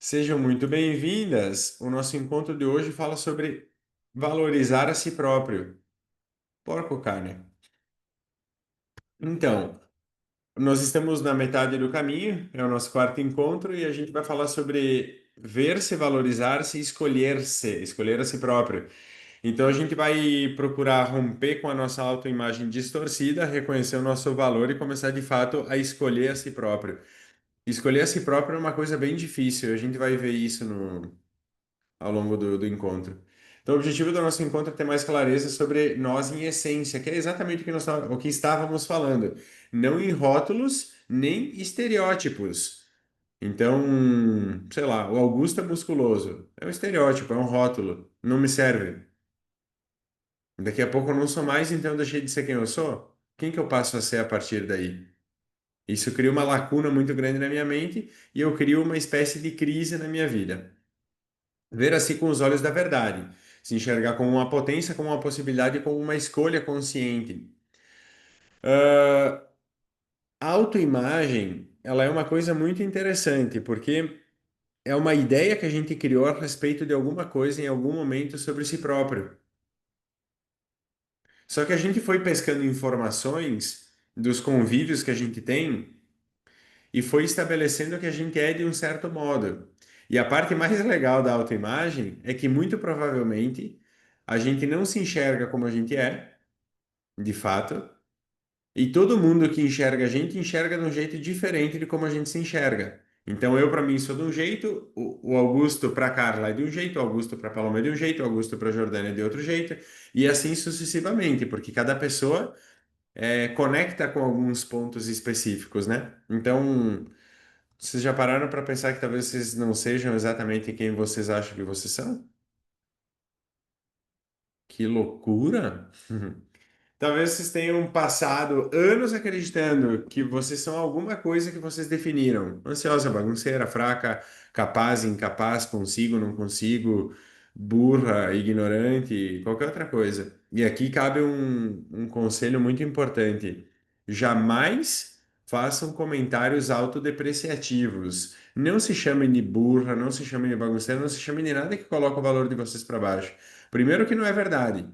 Sejam muito bem-vindas. O nosso encontro de hoje fala sobre valorizar a si próprio. Porco carne. Então, nós estamos na metade do caminho, é o nosso quarto encontro, e a gente vai falar sobre ver-se, valorizar-se e escolher-se, escolher a si próprio. Então, a gente vai procurar romper com a nossa autoimagem distorcida, reconhecer o nosso valor e começar de fato a escolher a si próprio. Escolher a si próprio é uma coisa bem difícil, a gente vai ver isso no ao longo do encontro. Então, o objetivo do nosso encontro é ter mais clareza sobre nós em essência, que é exatamente o que estávamos falando. Não em rótulos, nem estereótipos. Então, sei lá, o Augusto é musculoso. É um estereótipo, é um rótulo. Não me serve. Daqui a pouco eu não sou mais, então eu deixei de ser quem eu sou. Quem que eu passo a ser a partir daí? Isso cria uma lacuna muito grande na minha mente e eu crio uma espécie de crise na minha vida. Ver assim com os olhos da verdade, se enxergar como uma potência, como uma possibilidade, como uma escolha consciente. A autoimagem, ela é uma coisa muito interessante, porque é uma ideia que a gente criou a respeito de alguma coisa em algum momento sobre si próprio. Só que a gente foi pescando informações dos convívios que a gente tem e foi estabelecendo que a gente é de um certo modo. E a parte mais legal da autoimagem é que muito provavelmente a gente não se enxerga como a gente é, de fato, e todo mundo que enxerga a gente enxerga de um jeito diferente de como a gente se enxerga. Então eu para mim sou de um jeito, o Augusto para Carla é de um jeito, o Augusto para Paloma é de um jeito, o Augusto para Jordânia é de outro jeito, e assim sucessivamente, porque cada pessoa conecta com alguns pontos específicos, né? Então vocês já pararam para pensar que talvez vocês não sejam exatamente quem vocês acham que vocês são? Que loucura! Talvez vocês tenham passado anos acreditando que vocês são alguma coisa que vocês definiram. Ansiosa, bagunceira, fraca, capaz, incapaz, consigo, não consigo, burra, ignorante, qualquer outra coisa. E aqui cabe um conselho muito importante. Jamais façam comentários autodepreciativos. Não se chamem de burra, não se chamem de bagunceira, não se chamem de nada que coloque o valor de vocês para baixo. Primeiro que não é verdade.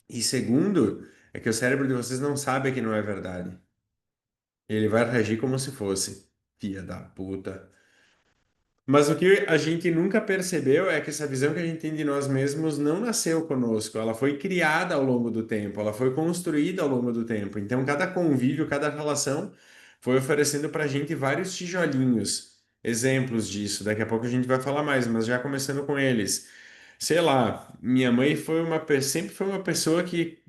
E segundo, é que o cérebro de vocês não sabe que não é verdade. Ele vai reagir como se fosse. Filha da puta. Mas o que a gente nunca percebeu é que essa visão que a gente tem de nós mesmos não nasceu conosco, ela foi criada ao longo do tempo, ela foi construída ao longo do tempo. Então, cada convívio, cada relação foi oferecendo para a gente vários tijolinhos, exemplos disso. Daqui a pouco a gente vai falar mais, mas já começando com eles. Sei lá, minha mãe sempre foi uma pessoa que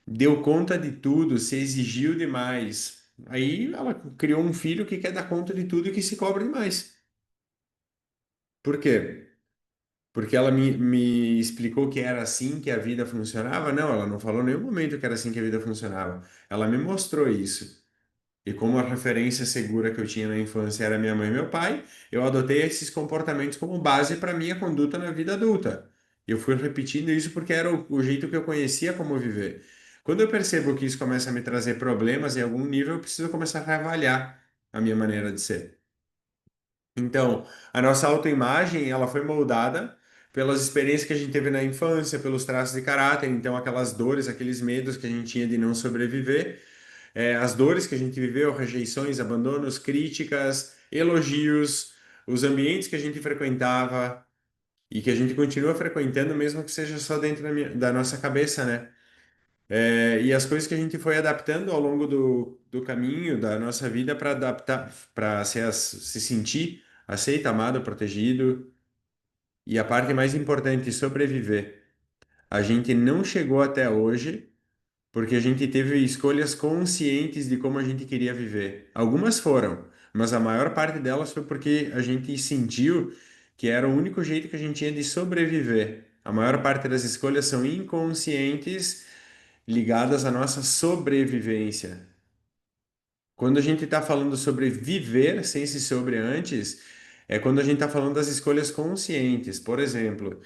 deu conta de tudo, se exigiu demais. Aí ela criou um filho que quer dar conta de tudo e que se cobra demais. Por quê? Porque ela me explicou que era assim que a vida funcionava? Não, ela não falou em nenhum momento que era assim que a vida funcionava. Ela me mostrou isso. E como a referência segura que eu tinha na infância era minha mãe e meu pai, eu adotei esses comportamentos como base para minha conduta na vida adulta. Eu fui repetindo isso porque era o jeito que eu conhecia como viver. Quando eu percebo que isso começa a me trazer problemas em algum nível, eu preciso começar a reavaliar a minha maneira de ser. Então, a nossa autoimagem, ela foi moldada pelas experiências que a gente teve na infância, pelos traços de caráter, então aquelas dores, aqueles medos que a gente tinha de não sobreviver, as dores que a gente viveu, rejeições, abandonos, críticas, elogios, os ambientes que a gente frequentava e que a gente continua frequentando, mesmo que seja só dentro da nossa cabeça, né? E as coisas que a gente foi adaptando ao longo do caminho da nossa vida para adaptar, para se sentir aceito, amado, protegido. E a parte mais importante, sobreviver. A gente não chegou até hoje porque a gente teve escolhas conscientes de como a gente queria viver. Algumas foram, mas a maior parte delas foi porque a gente sentiu que era o único jeito que a gente tinha de sobreviver. A maior parte das escolhas são inconscientes, ligadas à nossa sobrevivência. Quando a gente está falando sobre viver sem se sobre antes, é quando a gente está falando das escolhas conscientes. Por exemplo,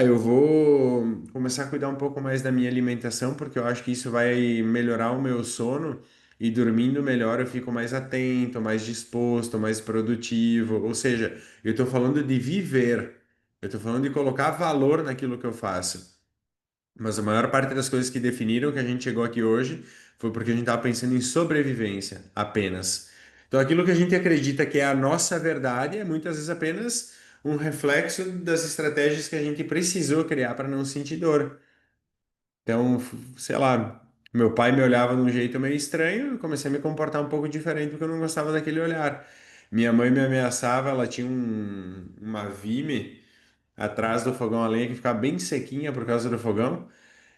eu vou começar a cuidar um pouco mais da minha alimentação, porque eu acho que isso vai melhorar o meu sono e dormindo melhor eu fico mais atento, mais disposto, mais produtivo. Ou seja, eu estou falando de viver, eu estou falando de colocar valor naquilo que eu faço. Mas a maior parte das coisas que definiram que a gente chegou aqui hoje foi porque a gente estava pensando em sobrevivência apenas. Então, aquilo que a gente acredita que é a nossa verdade é muitas vezes apenas um reflexo das estratégias que a gente precisou criar para não sentir dor. Então, sei lá, meu pai me olhava de um jeito meio estranho, eu comecei a me comportar um pouco diferente porque eu não gostava daquele olhar. Minha mãe me ameaçava, ela tinha uma Vime atrás do fogão a lenha que ficava bem sequinha por causa do fogão.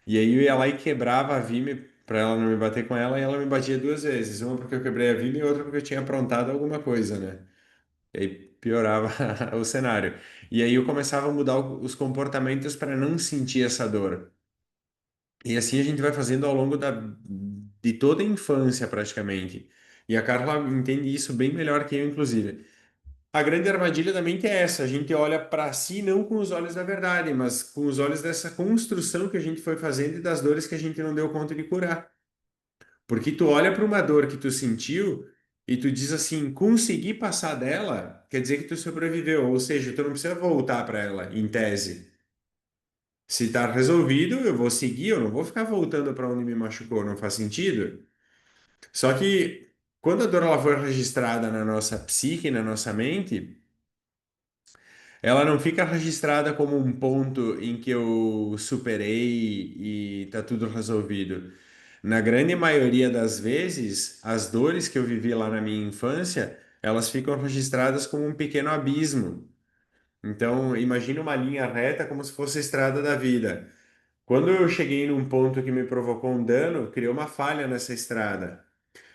E aí eu ia lá e quebrava a Vime para ela não me bater com ela, e ela me batia duas vezes. Uma porque eu quebrei a Vime e outra porque eu tinha aprontado alguma coisa, né? E aí piorava o cenário. E aí eu começava a mudar os comportamentos para não sentir essa dor. E assim a gente vai fazendo ao longo de toda a infância, praticamente. E a Carla entende isso bem melhor que eu, inclusive. A grande armadilha da mente é essa: a gente olha para si não com os olhos da verdade, mas com os olhos dessa construção que a gente foi fazendo e das dores que a gente não deu conta de curar. Porque tu olha para uma dor que tu sentiu e tu diz assim, consegui passar dela, quer dizer que tu sobreviveu, ou seja, tu não precisa voltar para ela, em tese. Se tá resolvido, eu vou seguir, eu não vou ficar voltando para onde me machucou, não faz sentido. Só que quando a dor ela foi registrada na nossa psique, na nossa mente, ela não fica registrada como um ponto em que eu superei e tá tudo resolvido. Na grande maioria das vezes, as dores que eu vivi lá na minha infância, elas ficam registradas como um pequeno abismo. Então, imagine uma linha reta como se fosse a estrada da vida. Quando eu cheguei num ponto que me provocou um dano, criou uma falha nessa estrada.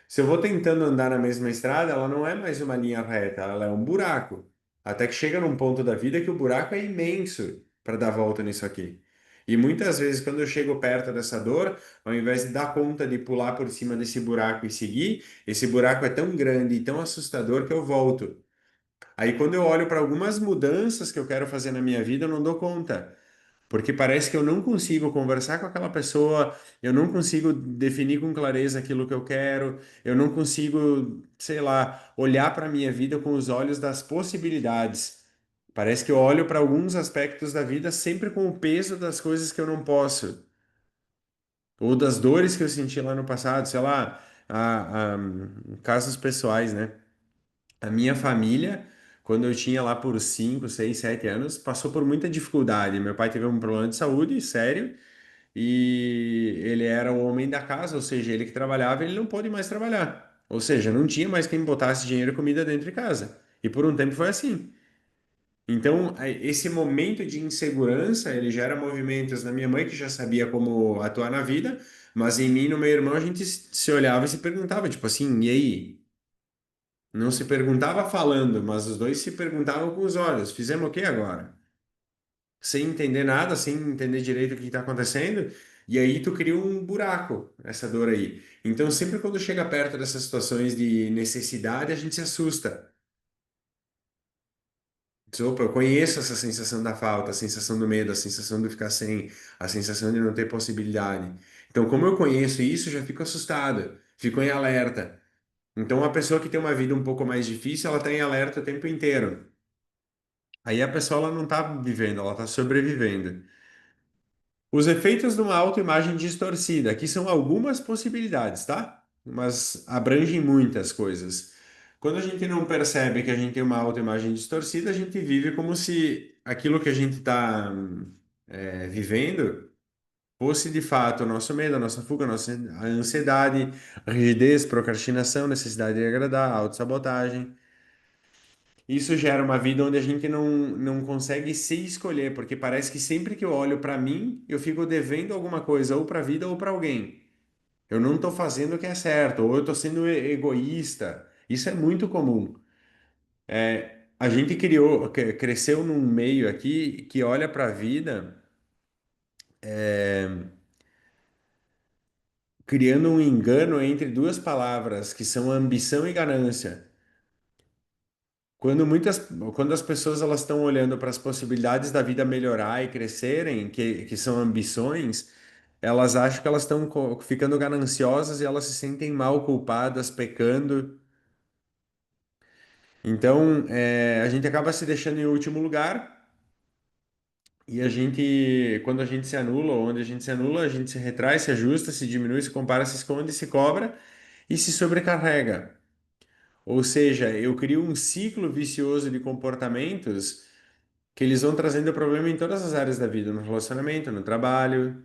Se eu vou tentando andar na mesma estrada, ela não é mais uma linha reta, ela é um buraco. Até que chega num ponto da vida que o buraco é imenso para dar volta nisso aqui. E muitas vezes, quando eu chego perto dessa dor, ao invés de dar conta de pular por cima desse buraco e seguir, esse buraco é tão grande e tão assustador que eu volto. Aí, quando eu olho para algumas mudanças que eu quero fazer na minha vida, eu não dou conta. Porque parece que eu não consigo conversar com aquela pessoa, eu não consigo definir com clareza aquilo que eu quero, eu não consigo, sei lá, olhar para a minha vida com os olhos das possibilidades. Parece que eu olho para alguns aspectos da vida sempre com o peso das coisas que eu não posso, ou das dores que eu senti lá no passado, sei lá, casos pessoais, né? A minha família, quando eu tinha lá por 5, 6, 7 anos, passou por muita dificuldade. Meu pai teve um problema de saúde sério e ele era o homem da casa, ou seja, ele que trabalhava, ele não pôde mais trabalhar. Ou seja, não tinha mais quem botasse dinheiro e comida dentro de casa. E por um tempo foi assim. Então, esse momento de insegurança, ele gera movimentos na minha mãe, que já sabia como atuar na vida, mas em mim e no meu irmão, a gente se olhava e se perguntava, tipo assim, e aí? Não se perguntava falando, mas os dois se perguntavam com os olhos. Fizemos o que agora? Sem entender nada, sem entender direito o que está acontecendo, e aí tu cria um buraco, essa dor aí. Então, sempre quando chega perto dessas situações de necessidade, a gente se assusta. Diz, opa, eu conheço essa sensação da falta, a sensação do medo, a sensação de ficar sem, a sensação de não ter possibilidade. Então, como eu conheço isso, eu já fico assustado, fico em alerta. Então, uma pessoa que tem uma vida um pouco mais difícil, ela está em alerta o tempo inteiro. Aí a pessoa ela não está vivendo, ela está sobrevivendo. Os efeitos de uma autoimagem distorcida. Aqui são algumas possibilidades, tá? Mas abrangem muitas coisas. Quando a gente não percebe que a gente tem uma autoimagem distorcida, a gente vive como se aquilo que a gente está vivendo fosse de fato o nosso medo, a nossa fuga, a nossa ansiedade, rigidez, procrastinação, necessidade de agradar, autossabotagem. Isso gera uma vida onde a gente não consegue se escolher, porque parece que sempre que eu olho para mim, eu fico devendo alguma coisa, ou para a vida ou para alguém. Eu não estou fazendo o que é certo, ou eu estou sendo egoísta. Isso é muito comum. A gente cresceu num meio aqui que olha para a vida criando um engano entre duas palavras, que são ambição e ganância. Quando muitas, quando as pessoas elas estão olhando para as possibilidades da vida melhorar e crescerem, que são ambições, elas acham que elas estão ficando gananciosas e elas se sentem mal culpadas, pecando. Então, a gente acaba se deixando em último lugar e a gente, quando a gente se anula, ou onde a gente se anula, a gente se retrai, se ajusta, se diminui, se compara, se esconde, se cobra e se sobrecarrega. Ou seja, eu crio um ciclo vicioso de comportamentos que eles vão trazendo problema em todas as áreas da vida, no relacionamento, no trabalho,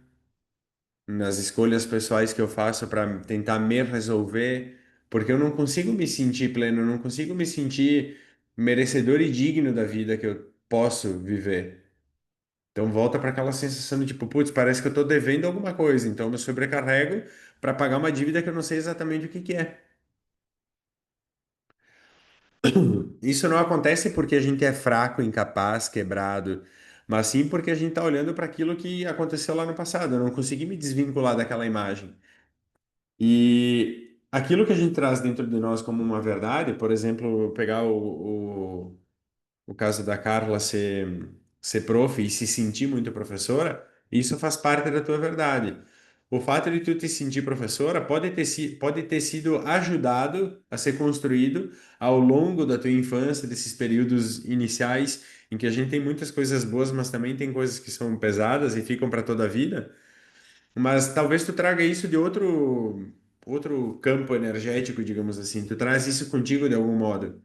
nas escolhas pessoais que eu faço para tentar me resolver, porque eu não consigo me sentir pleno, eu não consigo me sentir merecedor e digno da vida que eu posso viver. Então volta para aquela sensação de tipo, putz, parece que eu estou devendo alguma coisa, então eu me sobrecarrego para pagar uma dívida que eu não sei exatamente o que que é. Isso não acontece porque a gente é fraco, incapaz, quebrado, mas sim porque a gente está olhando para aquilo que aconteceu lá no passado. Eu não consegui me desvincular daquela imagem. E aquilo que a gente traz dentro de nós como uma verdade, por exemplo, pegar o caso da Carla ser prof e se sentir muito professora, isso faz parte da tua verdade. O fato de tu te sentir professora pode ter sido ajudado a ser construído ao longo da tua infância, desses períodos iniciais, em que a gente tem muitas coisas boas, mas também tem coisas que são pesadas e ficam para toda a vida. Mas talvez tu traga isso de outro campo energético, digamos assim. Tu traz isso contigo de algum modo.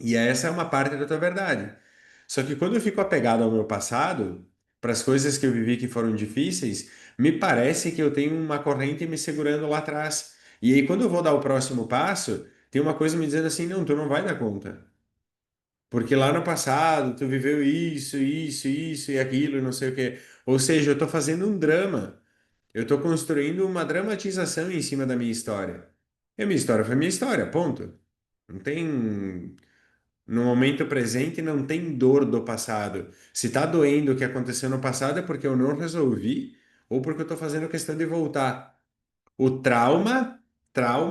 E essa é uma parte da tua verdade. Só que quando eu fico apegado ao meu passado, para as coisas que eu vivi que foram difíceis, me parece que eu tenho uma corrente me segurando lá atrás. E aí, quando eu vou dar o próximo passo, tem uma coisa me dizendo assim: não, tu não vai dar conta. Porque lá no passado, tu viveu isso e aquilo, e não sei o quê. Ou seja, eu estou fazendo um drama. Eu estou construindo uma dramatização em cima da minha história. E a minha história foi minha história, ponto. Não tem. No momento presente não tem dor do passado. Se tá doendo o que aconteceu no passado é porque eu não resolvi ou porque eu tô fazendo questão de voltar. O trauma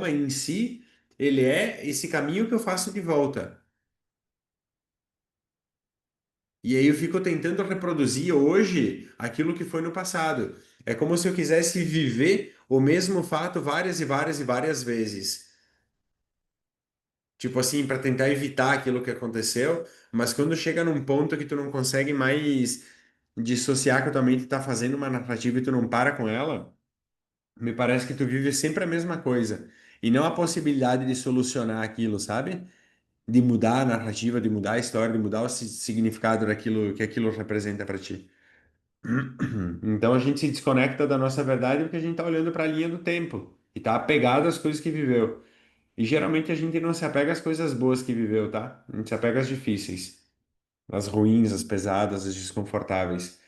em si, ele é esse caminho que eu faço de volta. E aí eu fico tentando reproduzir hoje aquilo que foi no passado. É como se eu quisesse viver o mesmo fato várias e várias e várias vezes. Tipo assim, para tentar evitar aquilo que aconteceu, mas quando chega num ponto que tu não consegue mais dissociar que a tua mente tá fazendo uma narrativa e tu não para com ela, me parece que tu vive sempre a mesma coisa. E não a possibilidade de solucionar aquilo, sabe? De mudar a narrativa, de mudar a história, de mudar o significado daquilo que aquilo representa para ti. Então a gente se desconecta da nossa verdade porque a gente tá olhando para a linha do tempo e tá apegado às coisas que viveu. E geralmente a gente não se apega às coisas boas que viveu, tá? A gente se apega às difíceis, às ruins, às pesadas, às desconfortáveis.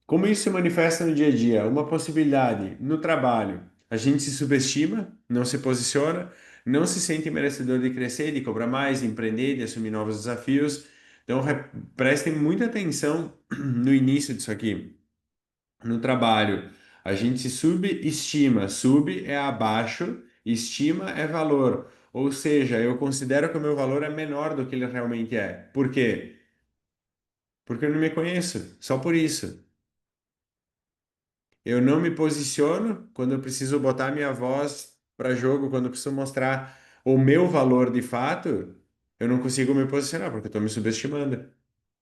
Como isso se manifesta no dia a dia? Uma possibilidade no trabalho. A gente se subestima, não se posiciona, não se sente merecedor de crescer, de cobrar mais, de empreender, de assumir novos desafios. Então, prestem muita atenção no início disso aqui. No trabalho, a gente se subestima. Sub é abaixo, estima é valor. Ou seja, eu considero que o meu valor é menor do que ele realmente é. Por quê? Porque eu não me conheço. Só por isso. Eu não me posiciono quando eu preciso botar minha voz para jogo, quando eu preciso mostrar o meu valor de fato, eu não consigo me posicionar porque eu estou me subestimando.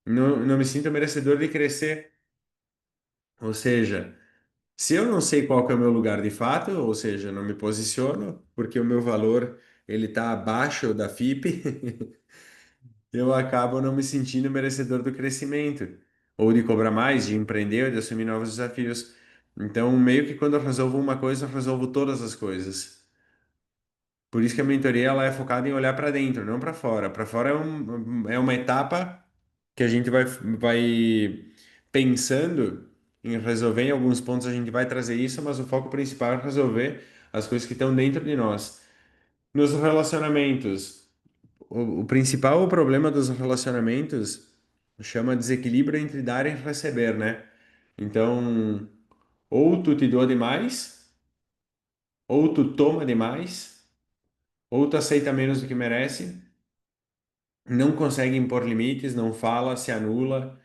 Não me sinto merecedor de crescer. Ou seja, se eu não sei qual que é o meu lugar de fato, ou seja, eu não me posiciono, porque o meu valor ele está abaixo da FIP, eu acabo não me sentindo merecedor do crescimento, ou de cobrar mais, de empreender, ou de assumir novos desafios. Então, meio que quando eu resolvo uma coisa, eu resolvo todas as coisas. Por isso que a mentoria ela é focada em olhar para dentro, não para fora. Para fora é uma etapa que a gente vai pensando em resolver. Em alguns pontos a gente vai trazer isso, mas o foco principal é resolver as coisas que estão dentro de nós. Nos relacionamentos, o principal problema dos relacionamentos chama desequilíbrio entre dar e receber, né? Então, ou tu te doa demais, ou tu toma demais, ou tu aceita menos do que merece, não consegue impor limites, não fala, se anula.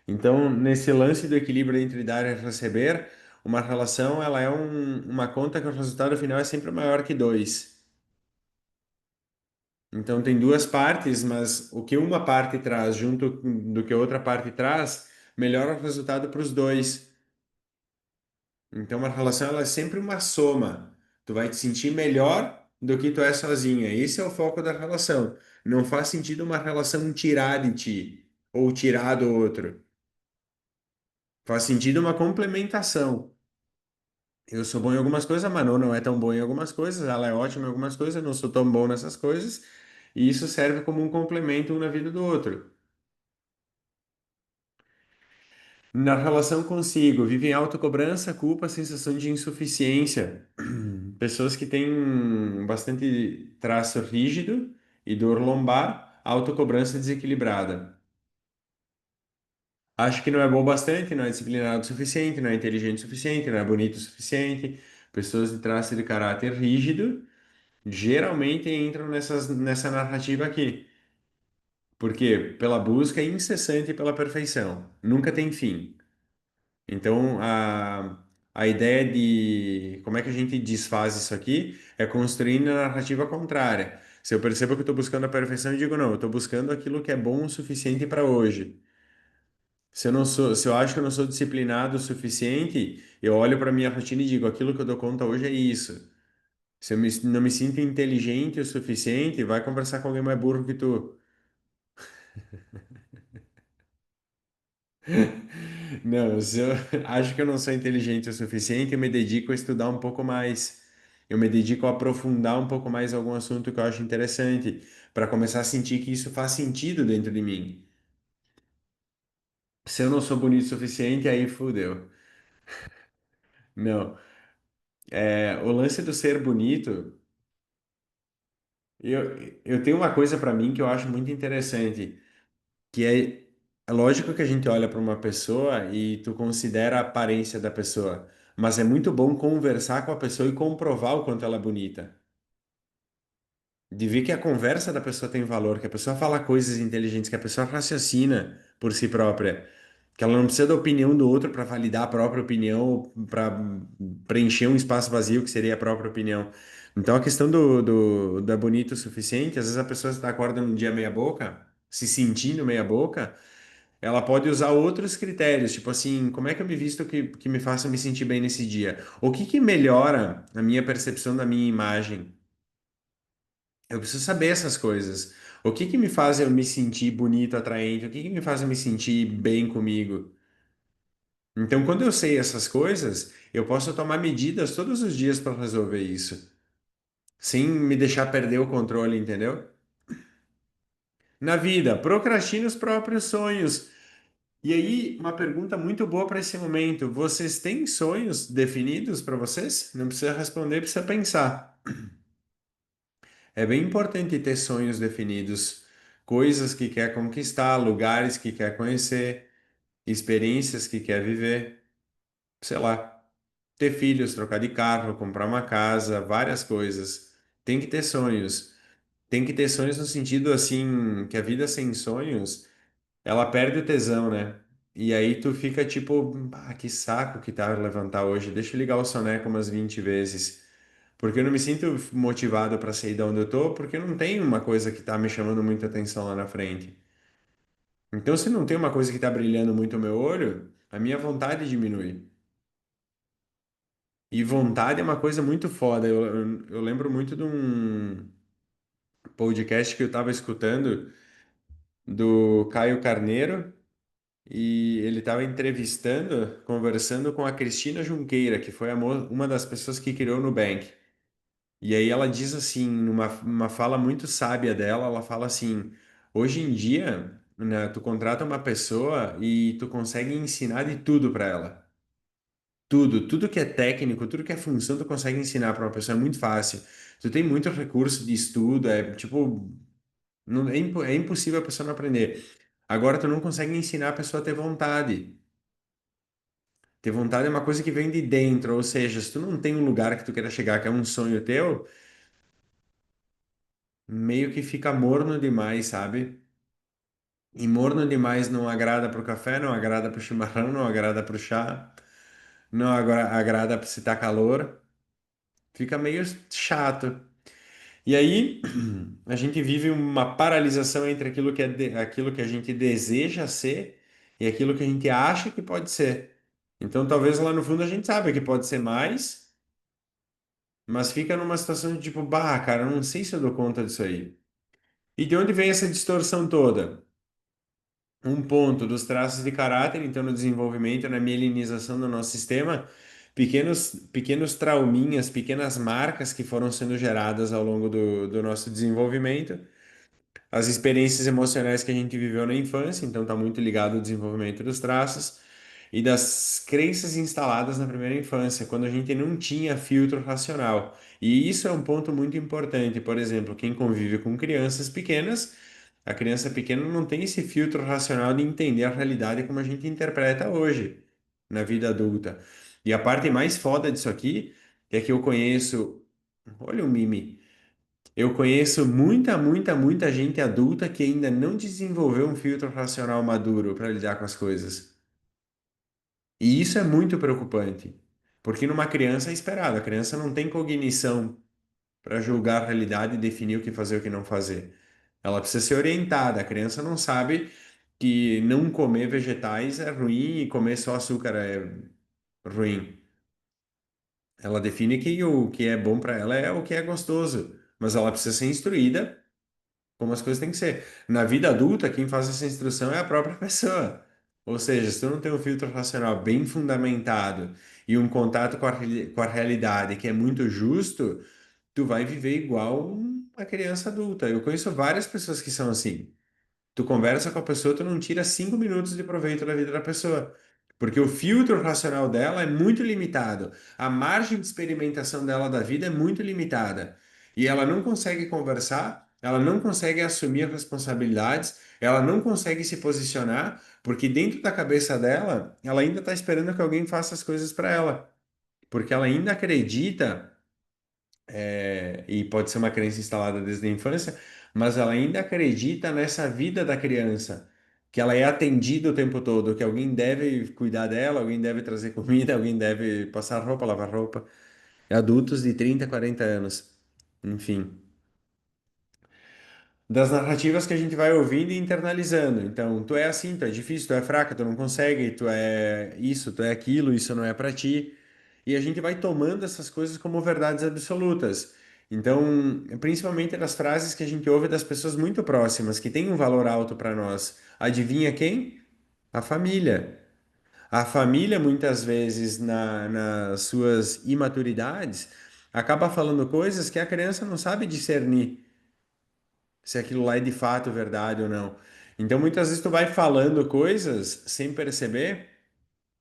Então, nesse lance do equilíbrio entre dar e receber, uma relação, ela é uma conta que o resultado final é sempre maior que dois. Então tem duas partes, mas o que uma parte traz do que a outra parte traz, melhora o resultado para os dois. Então uma relação ela é sempre uma soma. Tu vai te sentir melhor do que tu é sozinha. Esse é o foco da relação. Não faz sentido uma relação tirar de ti ou tirar do outro. Faz sentido uma complementação. Eu sou bom em algumas coisas, a Manu não é tão boa em algumas coisas, ela é ótima em algumas coisas, eu não sou tão bom nessas coisas, e isso serve como um complemento um na vida do outro. Na relação consigo, vivem autocobrança, culpa, sensação de insuficiência. Pessoas que têm bastante traço rígido e dor lombar, autocobrança desequilibrada. Acho que não é bom bastante, não é disciplinado o suficiente, não é inteligente o suficiente, não é bonito o suficiente. Pessoas de traço de caráter rígido geralmente entram nessa narrativa aqui. Por quê? Pela busca incessante pela perfeição. Nunca tem fim. Então, a ideia de como é que a gente desfaz isso aqui é construindo a narrativa contrária. Se eu percebo que eu estou buscando a perfeição, eu digo, não, eu estou buscando aquilo que é bom o suficiente para hoje. Se eu acho que eu não sou disciplinado o suficiente, eu olho para minha rotina e digo, aquilo que eu dou conta hoje é isso. Se eu não me sinto inteligente o suficiente, vai conversar com alguém mais burro que tu. Não, se eu acho que eu não sou inteligente o suficiente, eu me dedico a estudar um pouco mais. Eu me dedico a aprofundar um pouco mais algum assunto que eu acho interessante, para começar a sentir que isso faz sentido dentro de mim. Se eu não sou bonito o suficiente, aí fudeu. Não. O lance do ser bonito, eu tenho uma coisa para mim que eu acho muito interessante, que é lógico que a gente olha para uma pessoa e tu considera a aparência da pessoa, mas é muito bom conversar com a pessoa e comprovar o quanto ela é bonita. De ver que a conversa da pessoa tem valor, que a pessoa fala coisas inteligentes, que a pessoa raciocina por si própria, que ela não precisa da opinião do outro para validar a própria opinião, para preencher um espaço vazio que seria a própria opinião. Então a questão da bonita o suficiente, às vezes a pessoa está acorda num dia meia boca, se sentindo meia boca, ela pode usar outros critérios, tipo assim, como é que eu me visto que me faça me sentir bem nesse dia? O que que melhora a minha percepção da minha imagem? Eu preciso saber essas coisas. O que que me faz eu me sentir bonito, atraente? O que que me faz eu me sentir bem comigo? Então, quando eu sei essas coisas, eu posso tomar medidas todos os dias para resolver isso, sem me deixar perder o controle, entendeu? Na vida, procrastine os próprios sonhos. E aí, uma pergunta muito boa para esse momento. Vocês têm sonhos definidos para vocês? Não precisa responder, precisa pensar. É bem importante ter sonhos definidos, coisas que quer conquistar, lugares que quer conhecer, experiências que quer viver, sei lá, ter filhos, trocar de carro, comprar uma casa, várias coisas. Tem que ter sonhos. Tem que ter sonhos no sentido assim, que a vida sem sonhos, ela perde o tesão, né? E aí tu fica tipo, ah, que saco que tá levantar hoje. Deixa eu ligar o soneca umas 20 vezes. Porque eu não me sinto motivado para sair da onde eu tô, porque não tem uma coisa que tá me chamando muita atenção lá na frente. Então, se não tem uma coisa que tá brilhando muito o meu olho, a minha vontade diminui. E vontade é uma coisa muito foda. Eu lembro muito de um podcast que eu tava escutando do Caio Carneiro e ele tava entrevistando, conversando com a Cristina Junqueira, que foi uma das pessoas que criou o Nubank. E aí ela diz assim, numa fala muito sábia dela, ela fala assim, hoje em dia, né, tu contrata uma pessoa e tu consegue ensinar de tudo para ela. Tudo que é técnico, tudo que é função, tu consegue ensinar para uma pessoa, é muito fácil. Tu tem muito recurso de estudo, é tipo, não, é impossível a pessoa não aprender. Agora tu não consegue ensinar a pessoa a ter vontade. Ter vontade é uma coisa que vem de dentro, ou seja, se tu não tem um lugar que tu queira chegar, que é um sonho teu, meio que fica morno demais, sabe? E morno demais não agrada pro café, não agrada pro chimarrão, não agrada pro chá. não agrada se tá calor, fica meio chato. E aí a gente vive uma paralisação entre aquilo que aquilo que a gente deseja ser e aquilo que a gente acha que pode ser. Então talvez lá no fundo a gente saiba que pode ser mais, mas fica numa situação de tipo, bah, cara, eu não sei se eu dou conta disso aí. E de onde vem essa distorção toda? Um ponto dos traços de caráter, então, no desenvolvimento, na mielinização do nosso sistema, pequenos trauminhas, pequenas marcas que foram sendo geradas ao longo do nosso desenvolvimento, as experiências emocionais que a gente viveu na infância, então está muito ligado ao desenvolvimento dos traços, e das crenças instaladas na primeira infância, quando a gente não tinha filtro racional. E isso é um ponto muito importante. Por exemplo, quem convive com crianças pequenas, a criança pequena não tem esse filtro racional de entender a realidade como a gente interpreta hoje, na vida adulta. E a parte mais foda disso aqui é que eu conheço. Olha o mime. Eu conheço muita gente adulta que ainda não desenvolveu um filtro racional maduro para lidar com as coisas. E isso é muito preocupante, porque numa criança é esperado, a criança não tem cognição para julgar a realidade e definir o que fazer e o que não fazer. Ela precisa ser orientada, a criança não sabe que não comer vegetais é ruim e comer só açúcar é ruim. Ela define que o que é bom para ela é o que é gostoso, mas ela precisa ser instruída como as coisas têm que ser. Na vida adulta, quem faz essa instrução é a própria pessoa. Ou seja, se tu não tem um filtro racional bem fundamentado e um contato com a realidade que é muito justo, tu vai viver igual uma criança adulta. Eu conheço várias pessoas que são assim. Tu conversa com a pessoa, tu não tira 5 minutos de proveito da vida da pessoa. Porque o filtro racional dela é muito limitado. A margem de experimentação dela da vida é muito limitada. E ela não consegue conversar, ela não consegue assumir as responsabilidades, ela não consegue se posicionar, porque dentro da cabeça dela, ela ainda está esperando que alguém faça as coisas para ela. Porque ela ainda acredita e pode ser uma crença instalada desde a infância, mas ela ainda acredita nessa vida da criança, que ela é atendida o tempo todo, que alguém deve cuidar dela, alguém deve trazer comida, alguém deve passar roupa, lavar roupa. Adultos de 30, 40 anos. Enfim, das narrativas que a gente vai ouvindo e internalizando. Então, tu é assim, tu é difícil, tu é fraca, tu não consegue, tu é isso, tu é aquilo, isso não é pra ti. E a gente vai tomando essas coisas como verdades absolutas. Então, principalmente das frases que a gente ouve das pessoas muito próximas, que têm um valor alto para nós. Adivinha quem? A família. A família, muitas vezes, nas suas imaturidades, acaba falando coisas que a criança não sabe discernir se aquilo lá é de fato verdade ou não. Então, muitas vezes tu vai falando coisas sem perceber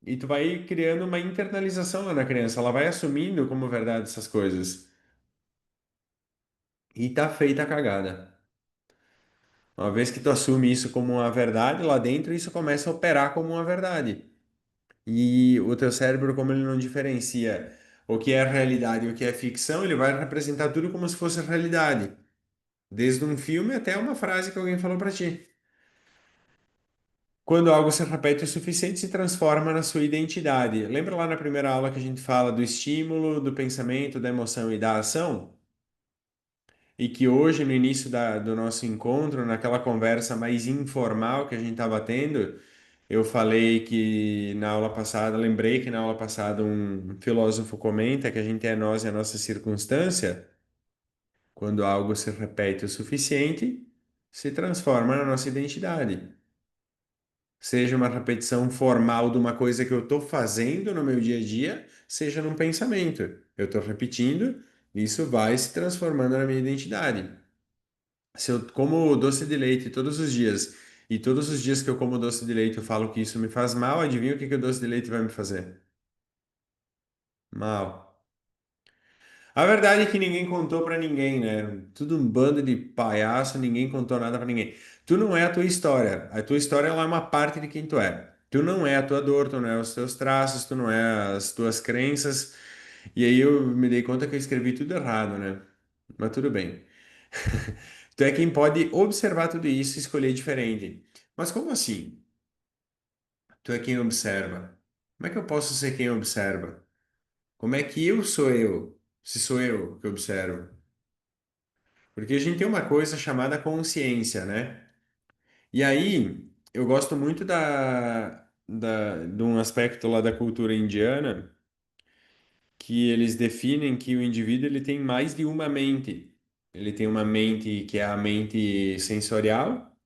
e tu vai criando uma internalização lá na criança. Ela vai assumindo como verdade essas coisas. E tá feita a cagada. Uma vez que tu assume isso como uma verdade, lá dentro isso começa a operar como uma verdade. E o teu cérebro, como ele não diferencia o que é realidade e o que é ficção, ele vai representar tudo como se fosse realidade. Desde um filme até uma frase que alguém falou pra ti. Quando algo se repete o suficiente, se transforma na sua identidade. Lembra lá na primeira aula que a gente fala do estímulo, do pensamento, da emoção e da ação? E que hoje, no início do nosso encontro, naquela conversa mais informal que a gente estava tendo, eu falei que na aula passada, lembrei que na aula passada um filósofo comenta que a gente é nós e a nossa circunstância. Quando algo se repete o suficiente, se transforma na nossa identidade. Seja uma repetição formal de uma coisa que eu estou fazendo no meu dia a dia, seja num pensamento. Eu estou repetindo, isso vai se transformando na minha identidade. Se eu como doce de leite todos os dias, e todos os dias que eu como doce de leite eu falo que isso me faz mal, adivinha o que que o doce de leite vai me fazer? Mal. A verdade é que ninguém contou pra ninguém, né? Tudo um bando de palhaço, ninguém contou nada pra ninguém. Tu não é a tua história. A tua história ela é uma parte de quem tu é. Tu não é a tua dor, tu não é os teus traços, tu não é as tuas crenças. E aí eu me dei conta que eu escrevi tudo errado, né? Mas tudo bem. Tu é quem pode observar tudo isso e escolher diferente. Mas como assim? Tu é quem observa. como é que eu posso ser quem observa? Como é que eu sou eu, se sou eu que observo? Porque a gente tem uma coisa chamada consciência, né? E aí, eu gosto muito de um aspecto lá da cultura indiana, que eles definem que o indivíduo ele tem mais de uma mente. Ele tem uma mente que é a mente sensorial,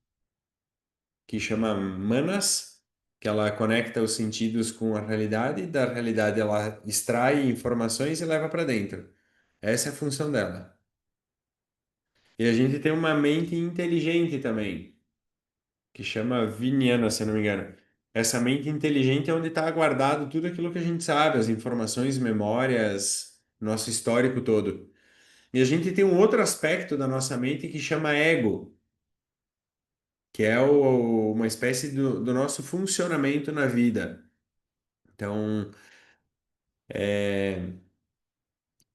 que chama manas, que ela conecta os sentidos com a realidade, e da realidade ela extrai informações e leva para dentro. Essa é a função dela. E a gente tem uma mente inteligente também, que chama Vijnana, se eu não me engano. Essa mente inteligente é onde está guardado tudo aquilo que a gente sabe, as informações, memórias, nosso histórico todo. E a gente tem um outro aspecto da nossa mente que chama ego, que é uma espécie do nosso funcionamento na vida. Então,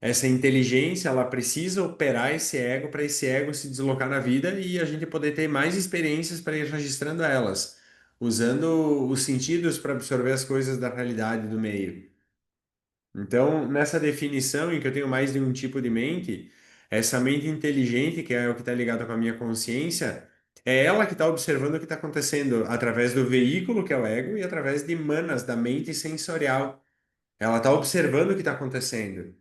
essa inteligência, ela precisa operar esse ego para esse ego se deslocar na vida e a gente poder ter mais experiências para ir registrando elas, usando os sentidos para absorver as coisas da realidade do meio. Então, nessa definição em que eu tenho mais de um tipo de mente, essa mente inteligente, que é o que está ligado com a minha consciência, é ela que está observando o que está acontecendo através do veículo, que é o ego, e através de manas, da mente sensorial. Ela está observando o que está acontecendo.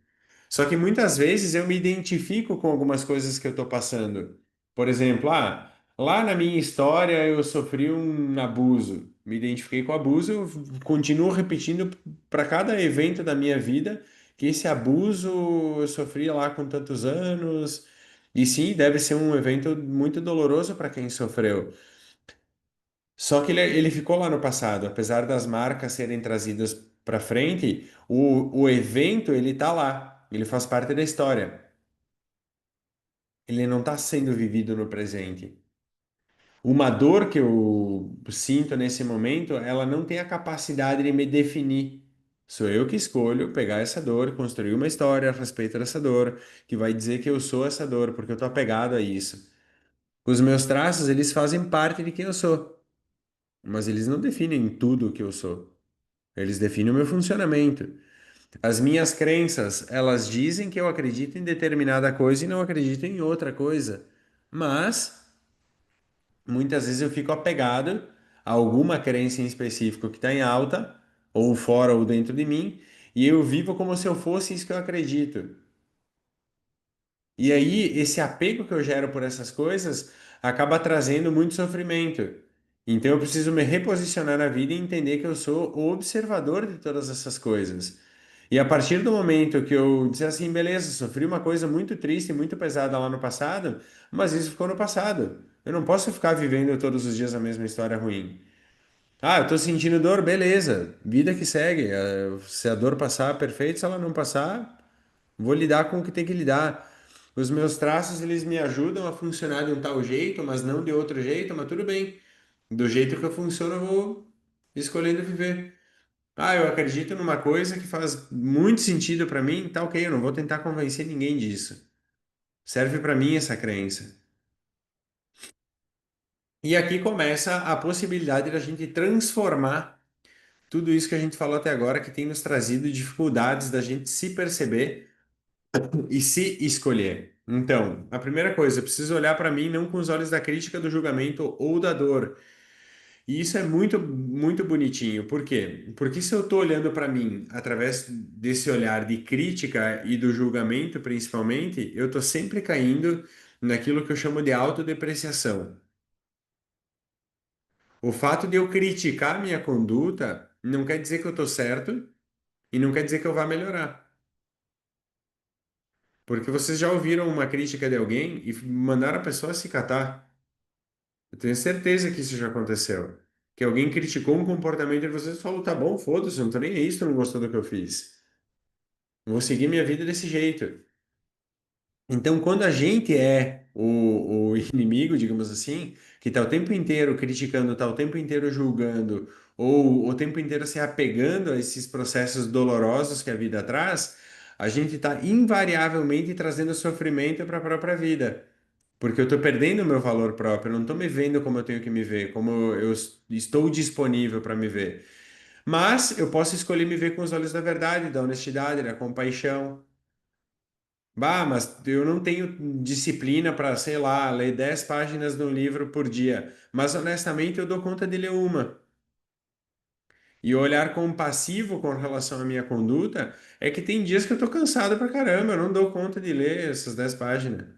Só que muitas vezes eu me identifico com algumas coisas que eu estou passando. Por exemplo, lá na minha história eu sofri um abuso. Me identifiquei com o abuso, eu continuo repetindo para cada evento da minha vida que esse abuso eu sofri lá com tantos anos. E sim, deve ser um evento muito doloroso para quem sofreu. Só que ele ficou lá no passado, apesar das marcas serem trazidas para frente, o evento ele tá lá, ele faz parte da história. Ele não está sendo vivido no presente. Uma dor que eu sinto nesse momento, ela não tem a capacidade de me definir. Sou eu que escolho pegar essa dor, construir uma história a respeito dessa dor, que vai dizer que eu sou essa dor, porque eu estou apegado a isso. Os meus traços, eles fazem parte de quem eu sou, mas eles não definem tudo o que eu sou. Eles definem o meu funcionamento. As minhas crenças, elas dizem que eu acredito em determinada coisa e não acredito em outra coisa. Mas muitas vezes eu fico apegado a alguma crença em específico que está em alta, ou fora ou dentro de mim, e eu vivo como se eu fosse isso que eu acredito. E aí, esse apego que eu gero por essas coisas acaba trazendo muito sofrimento. Então, eu preciso me reposicionar na vida e entender que eu sou o observador de todas essas coisas. E a partir do momento que eu disser assim, beleza, sofri uma coisa muito triste, muito pesada lá no passado, mas isso ficou no passado. Eu não posso ficar vivendo todos os dias a mesma história ruim. Ah, eu tô sentindo dor, beleza, vida que segue. Se a dor passar, perfeito, se ela não passar. Vou lidar com o que tem que lidar. Os meus traços, eles me ajudam a funcionar de um tal jeito, mas não de outro jeito, mas tudo bem. Do jeito que eu funciono, eu vou escolhendo viver. Ah, eu acredito numa coisa que faz muito sentido para mim, tá ok, eu não vou tentar convencer ninguém disso. Serve para mim essa crença. E aqui começa a possibilidade da gente transformar tudo isso que a gente falou até agora, que tem nos trazido dificuldades da gente se perceber e se escolher. Então, a primeira coisa, eu preciso olhar para mim não com os olhos da crítica, do julgamento ou da dor. E isso é muito, muito bonitinho. Por quê? Porque se eu estou olhando para mim através desse olhar de crítica e do julgamento, principalmente, eu estou sempre caindo naquilo que eu chamo de autodepreciação. O fato de eu criticar minha conduta não quer dizer que eu estou certo e não quer dizer que eu vá melhorar. Porque vocês já ouviram uma crítica de alguém e mandaram a pessoa se catar. Eu tenho certeza que isso já aconteceu. Que alguém criticou um comportamento de vocês e falou: tá bom, foda-se, não tô nem aí se tu não gostou do que eu fiz. Eu vou seguir minha vida desse jeito. Então, quando a gente é o inimigo, digamos assim, que está o tempo inteiro criticando, está o tempo inteiro julgando, ou o tempo inteiro se apegando a esses processos dolorosos que a vida traz, a gente está invariavelmente trazendo sofrimento para a própria vida. Porque eu estou perdendo o meu valor próprio, eu não estou me vendo como eu tenho que me ver, como eu estou disponível para me ver. Mas eu posso escolher me ver com os olhos da verdade, da honestidade, da compaixão. Bah, mas eu não tenho disciplina para, sei lá, ler 10 páginas de um livro por dia. Mas honestamente eu dou conta de ler uma. E o olhar compassivo com relação à minha conduta é que tem dias que eu tô cansado pra caramba, eu não dou conta de ler essas 10 páginas.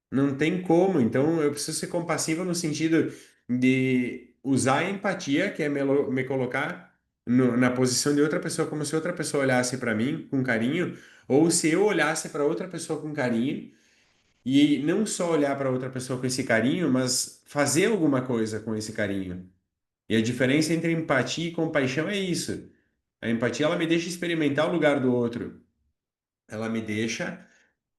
Não tem como. Então eu preciso ser compassivo no sentido de usar a empatia, que é me colocar na posição de outra pessoa, como se outra pessoa olhasse para mim com carinho, ou se eu olhasse para outra pessoa com carinho, e não só olhar para outra pessoa com esse carinho, mas fazer alguma coisa com esse carinho. E a diferença entre empatia e compaixão é isso. A empatia, ela me deixa experimentar o lugar do outro. Ela me deixa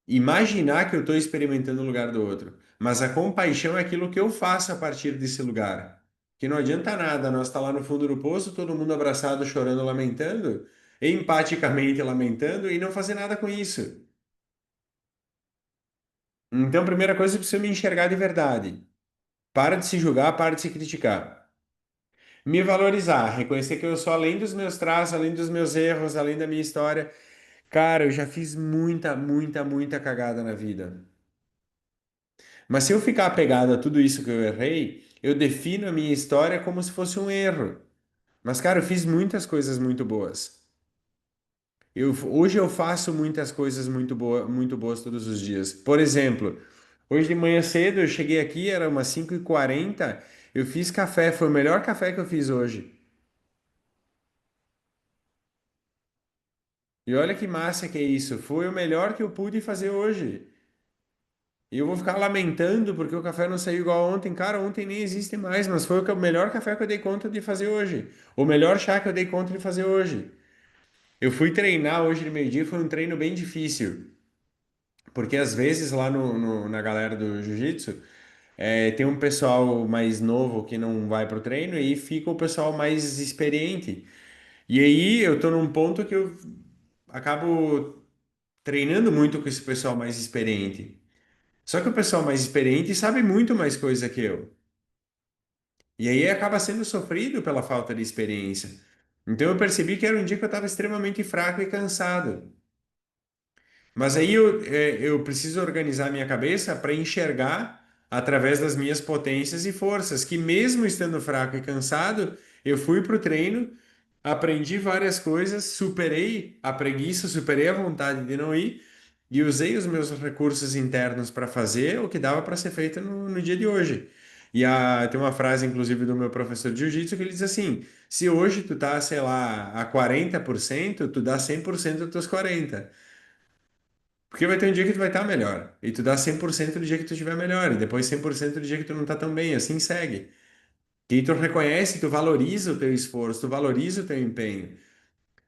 imaginar que eu estou experimentando o lugar do outro. Mas a compaixão é aquilo que eu faço a partir desse lugar. Que não adianta nada nós estar lá no fundo do poço, todo mundo abraçado, chorando, lamentando, empaticamente lamentando e não fazer nada com isso. Então, a primeira coisa, eu preciso me enxergar de verdade. Para de se julgar, para de se criticar. Me valorizar, reconhecer que eu sou além dos meus traços, além dos meus erros, além da minha história. Cara, eu já fiz muita, muita, muita cagada na vida. Mas se eu ficar apegado a tudo isso que eu errei, eu defino a minha história como se fosse um erro. Mas, cara, eu fiz muitas coisas muito boas. Hoje eu faço muitas coisas muito boas todos os dias. Por exemplo, hoje de manhã cedo eu cheguei aqui, era umas 5h40, eu fiz café, foi o melhor café que eu fiz hoje. E olha que massa que é isso, foi o melhor que eu pude fazer hoje. E eu vou ficar lamentando porque o café não saiu igual ontem. Cara, ontem nem existe mais, mas foi o melhor café que eu dei conta de fazer hoje. O melhor chá que eu dei conta de fazer hoje. Eu fui treinar hoje de meio-dia, foi um treino bem difícil. Porque às vezes lá na galera do jiu-jitsu, tem um pessoal mais novo que não vai pro treino e fica o pessoal mais experiente. E aí eu tô num ponto que eu acabo treinando muito com esse pessoal mais experiente. Só que o pessoal mais experiente sabe muito mais coisa que eu. E aí acaba sendo sofrido pela falta de experiência. Então eu percebi que era um dia que eu estava extremamente fraco e cansado. Mas aí eu preciso organizar minha cabeça para enxergar através das minhas potências e forças, que mesmo estando fraco e cansado, eu fui para o treino, aprendi várias coisas, superei a preguiça, superei a vontade de não ir e usei os meus recursos internos para fazer o que dava para ser feito no dia de hoje. Tem uma frase, inclusive, do meu professor de jiu-jitsu que ele diz assim: se hoje tu tá, sei lá, a 40%, tu dá 100% dos teus 40%. Porque vai ter um dia que tu vai estar melhor. E tu dá 100% do dia que tu estiver melhor. E depois 100% do dia que tu não tá tão bem. Assim segue. E aí tu reconhece, tu valoriza o teu esforço, tu valoriza o teu empenho.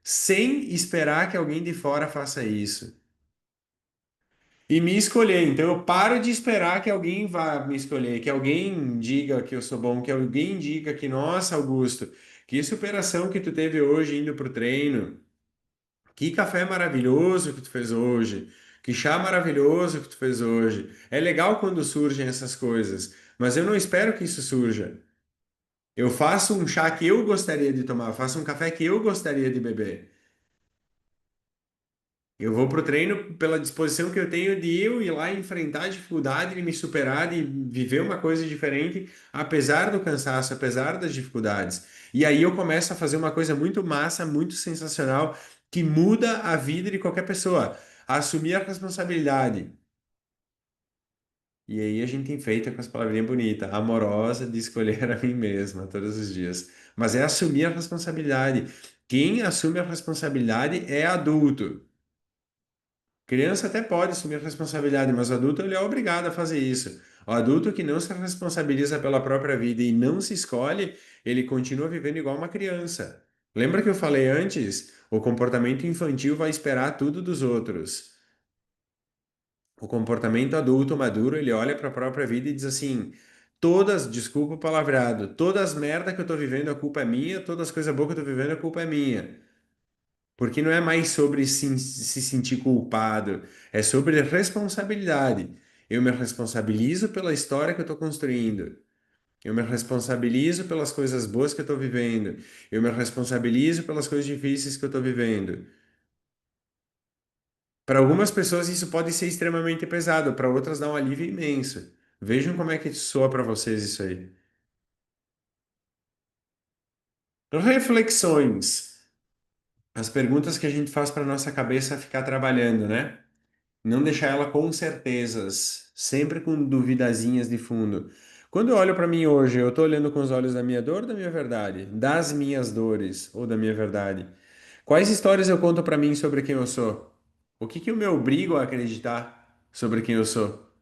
Sem esperar que alguém de fora faça isso. E me escolher. Então eu paro de esperar que alguém vá me escolher, que alguém diga que eu sou bom, que alguém diga que, nossa, Augusto, que superação que tu teve hoje indo pro treino. Que café maravilhoso que tu fez hoje. Que chá maravilhoso que tu fez hoje. É legal quando surgem essas coisas, mas eu não espero que isso surja. Eu faço um chá que eu gostaria de tomar, faço um café que eu gostaria de beber. Eu vou pro treino pela disposição que eu tenho de eu ir lá enfrentar a dificuldade, de me superar, de viver uma coisa diferente, apesar do cansaço, apesar das dificuldades. E aí eu começo a fazer uma coisa muito massa, muito sensacional, que muda a vida de qualquer pessoa. Assumir a responsabilidade. E aí a gente enfeita com as palavrinhas bonitas, amorosa de escolher a mim mesma todos os dias. Mas é assumir a responsabilidade. Quem assume a responsabilidade é adulto. Criança até pode assumir responsabilidade, mas o adulto ele é obrigado a fazer isso. O adulto que não se responsabiliza pela própria vida e não se escolhe, ele continua vivendo igual uma criança. Lembra que eu falei antes? O comportamento infantil vai esperar tudo dos outros. O comportamento adulto maduro, ele olha para a própria vida e diz assim: desculpa o palavreado, todas as merda que eu tô vivendo, a culpa é minha, todas as coisas boas que eu tô vivendo, a culpa é minha. Porque não é mais sobre se sentir culpado, é sobre responsabilidade. Eu me responsabilizo pela história que eu estou construindo. Eu me responsabilizo pelas coisas boas que eu estou vivendo. Eu me responsabilizo pelas coisas difíceis que eu estou vivendo. Para algumas pessoas isso pode ser extremamente pesado, para outras dá um alívio imenso. Vejam como é que soa para vocês isso aí. Reflexões. As perguntas que a gente faz para nossa cabeça ficar trabalhando, né? Não deixar ela com certezas, sempre com duvidazinhas de fundo. Quando eu olho para mim hoje, eu estou olhando com os olhos da minha dor ou da minha verdade? Das minhas dores ou da minha verdade? Quais histórias eu conto para mim sobre quem eu sou? O que que eu me obrigo a acreditar sobre quem eu sou?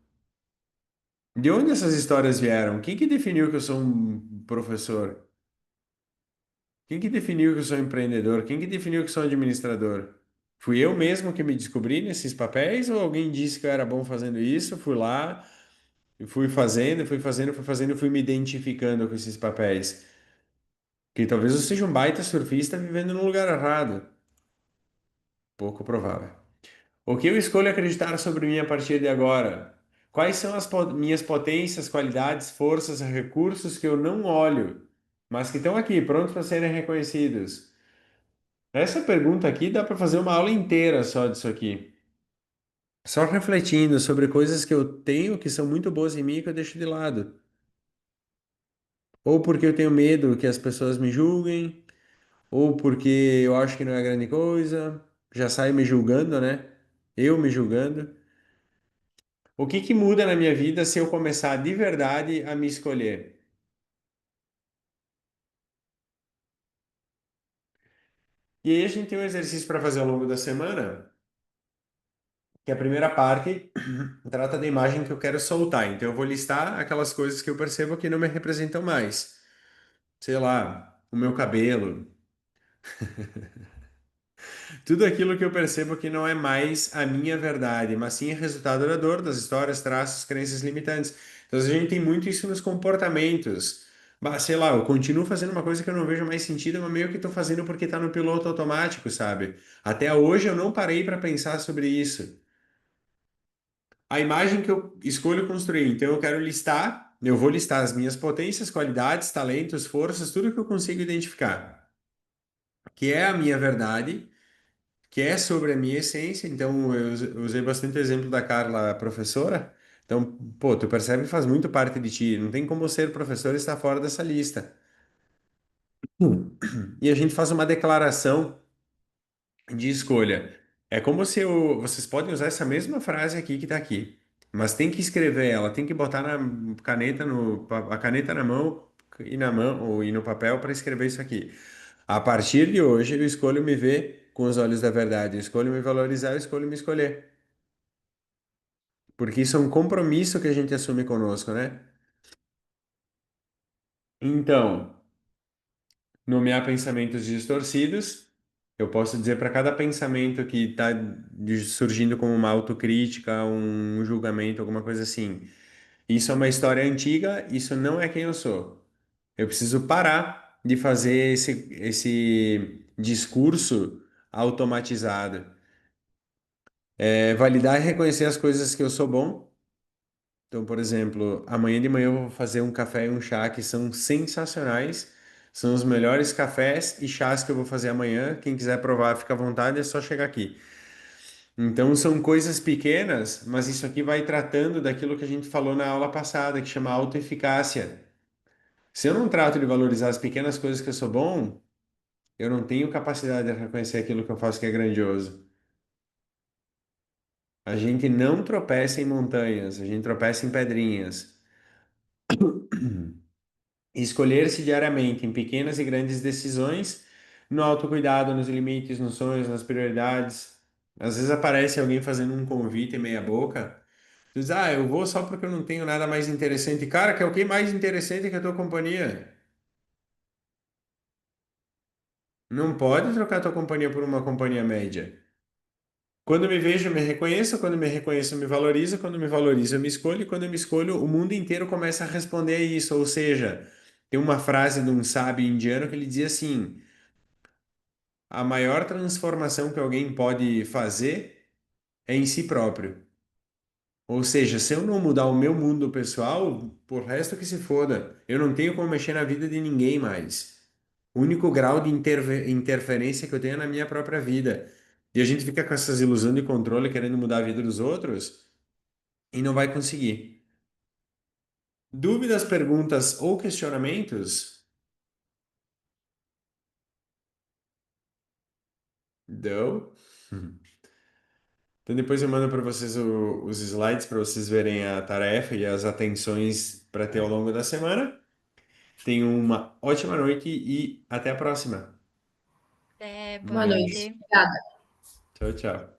De onde essas histórias vieram? Quem que definiu que eu sou um professor? Quem que definiu que eu sou empreendedor? Quem que definiu que eu sou administrador? Fui eu mesmo que me descobri nesses papéis ou alguém disse que eu era bom fazendo isso? Fui lá e fui fazendo, fui fazendo, fui fazendo, fui me identificando com esses papéis. Que talvez eu seja um baita surfista vivendo num lugar errado. Pouco provável. O que eu escolho acreditar sobre mim a partir de agora? Quais são as minhas potências, qualidades, forças e recursos que eu não olho, mas que estão aqui, prontos para serem reconhecidos? Essa pergunta aqui dá para fazer uma aula inteira só disso aqui. Só refletindo sobre coisas que eu tenho que são muito boas em mim e que eu deixo de lado. Ou porque eu tenho medo que as pessoas me julguem, ou porque eu acho que não é grande coisa. Já saio me julgando, né? Eu me julgando. O que que muda na minha vida se eu começar de verdade a me escolher? E aí a gente tem um exercício para fazer ao longo da semana, que a primeira parte trata da imagem que eu quero soltar. Então eu vou listar aquelas coisas que eu percebo que não me representam mais. Sei lá, o meu cabelo, tudo aquilo que eu percebo que não é mais a minha verdade, mas sim é resultado da dor, das histórias, traços, crenças limitantes. Então a gente tem muito isso nos comportamentos. Sei lá, eu continuo fazendo uma coisa que eu não vejo mais sentido, mas meio que estou fazendo porque está no piloto automático, sabe? Até hoje eu não parei para pensar sobre isso. A imagem que eu escolho construir, então eu quero listar, eu vou listar as minhas potências, qualidades, talentos, forças, tudo que eu consigo identificar, que é a minha verdade, que é sobre a minha essência. Então, eu usei bastante o exemplo da Carla, a professora. Então, pô, tu percebe que faz muito parte de ti. Não tem como ser professor e estar fora dessa lista. E a gente faz uma declaração de escolha. É como se vocês podem usar essa mesma frase aqui que está aqui, mas tem que escrever ela, tem que botar na caneta, a caneta na mão e na mão ou e no papel para escrever isso aqui. A partir de hoje, eu escolho me ver com os olhos da verdade, eu escolho me valorizar, eu escolho me escolher. Porque isso é um compromisso que a gente assume conosco, né? Então, nomear pensamentos distorcidos, eu posso dizer para cada pensamento que está surgindo como uma autocrítica, um julgamento, alguma coisa assim. Isso é uma história antiga, isso não é quem eu sou. Eu preciso parar de fazer esse discurso automatizado. É, validar e reconhecer as coisas que eu sou bom. Então, por exemplo, amanhã de manhã eu vou fazer um café e um chá que são sensacionais. São os melhores cafés e chás que eu vou fazer amanhã. Quem quiser provar, fica à vontade, é só chegar aqui. Então, são coisas pequenas, mas isso aqui vai tratando daquilo que a gente falou na aula passada, que chama autoeficácia. Se eu não trato de valorizar as pequenas coisas que eu sou bom, eu não tenho capacidade de reconhecer aquilo que eu faço que é grandioso. A gente não tropeça em montanhas, a gente tropeça em pedrinhas. Escolher-se diariamente em pequenas e grandes decisões, no autocuidado, nos limites, nos sonhos, nas prioridades. Às vezes aparece alguém fazendo um convite meia boca. Tu diz, ah, eu vou só porque eu não tenho nada mais interessante. Cara, que é o que mais interessante que a tua companhia? Não pode trocar tua companhia por uma companhia média. Quando eu me vejo, eu me reconheço. Quando eu me reconheço, eu me valorizo. Quando eu me valorizo, eu me escolho. E quando eu me escolho, o mundo inteiro começa a responder a isso. Ou seja, tem uma frase de um sábio indiano que ele dizia assim: a maior transformação que alguém pode fazer é em si próprio. Ou seja, se eu não mudar o meu mundo pessoal, por resto que se foda. Eu não tenho como mexer na vida de ninguém mais. O único grau de interferência que eu tenho é na minha própria vida. E a gente fica com essas ilusões de controle querendo mudar a vida dos outros e não vai conseguir. Dúvidas, perguntas ou questionamentos? Deu. Então depois eu mando para vocês os slides para vocês verem a tarefa e as atenções para ter ao longo da semana. Tenham uma ótima noite e até a próxima. Até, boa Boa noite. noite. Obrigada. Tchau, tchau.